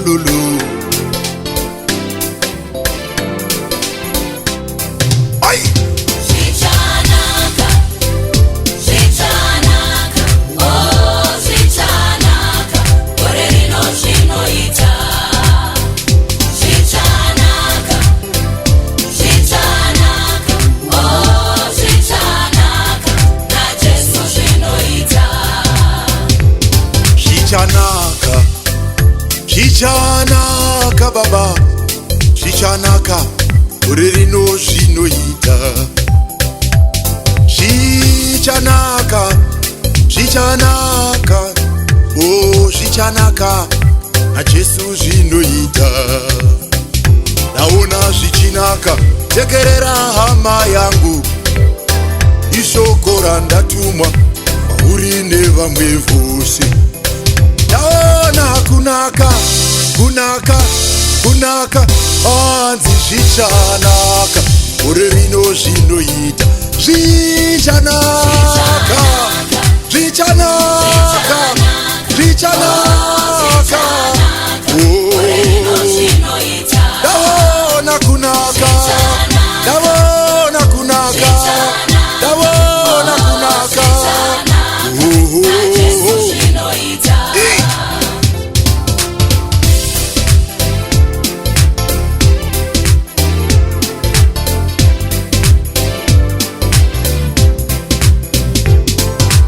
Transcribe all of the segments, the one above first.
lulu. Ai! Zvichanaka, zvichanaka, oh zvichanaka, gore rino zvinoita. Zvichanaka, zvichanaka, oh zvichanaka, naJesu zvinoita. Zvichanaka, zvichanaka baba, zvichanaka, gore rino zvinoita. Zvichanaka, zvichanaka, oh zvichanaka, naJesu zvinoita. Naona zvichinaka, tekerera hama yangu, ishoko randatumwa mauri nevamwe vose. Naona kunaka, kunaka, kunaka, hanzi zvichanaka, gore rino zvinoita. Zvichanaka, zvichanaka, zvichanaka, ndaona kunaka, ndaona kunaka, ndaona kunaka.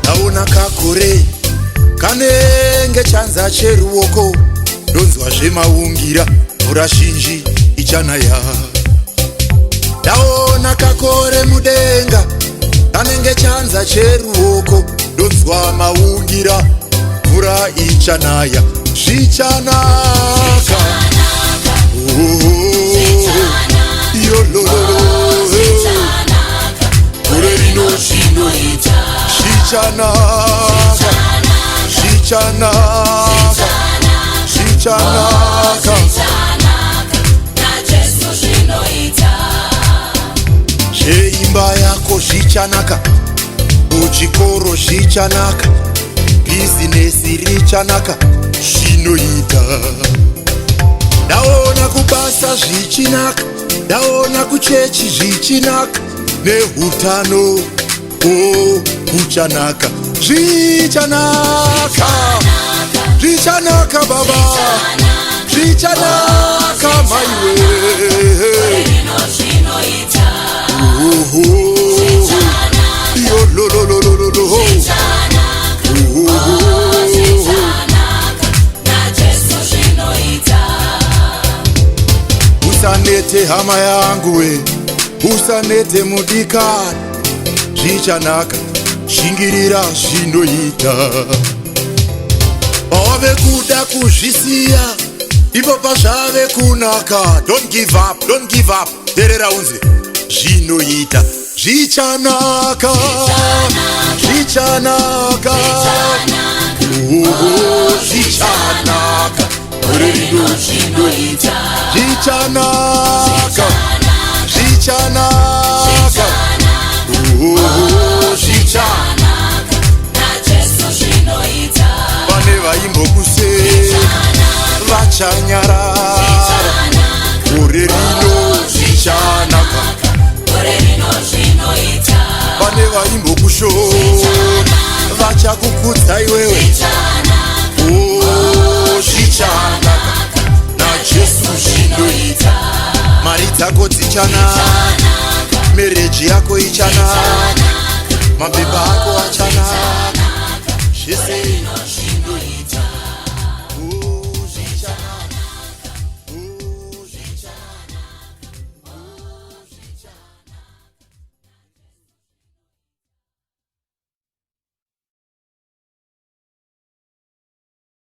Ndaona kakore kanenge chanza cheruoko, ndonzwa zvemaungira, mvura zhinji ichanaya. Ndaona kakore mudenga kanenge chanza cheruoko, ndonzwa maungira, mvura ichanaya. Zvichanaka, gore rino zvinoita. Zvichanaka, zvichanaka, zvichanaka, naJesu zvinoita. zveimba yako zvichanaka, kuchikoro zvichanaka, bhizinesi richanaka, zvinoita. Ndaona kubasa zvichinaka, ndaona kuchechi zvichinaka, nehutano huchanaka. Zvichanaka, zvichanaka baba, zvichanaka maiwe. Usanete hama yangu we, usanete mudikani. Zvichanaka, shingirira zvinoita. Pawave kuda kuzvisiya, ipo pazvave kunaka. Don't give up, don't give up. Terera unze, zvinoita. Zvichanaka, zvichanaka, zvichanaka, gore rino zvinoita. Zvichanaka, zvichanaka, zvichanaka, naJesu zvinoita. pane vaimbokuseka vachanyarara, gore rino zvichanaka. Pane vaimbokushora vachakukudza iwewe, oh zvichanaka, naJesu zvinoita. Mari dzako dzichanaka, mereji yako ichanaka, mabhebha ako achanaka, zvese zvinoita.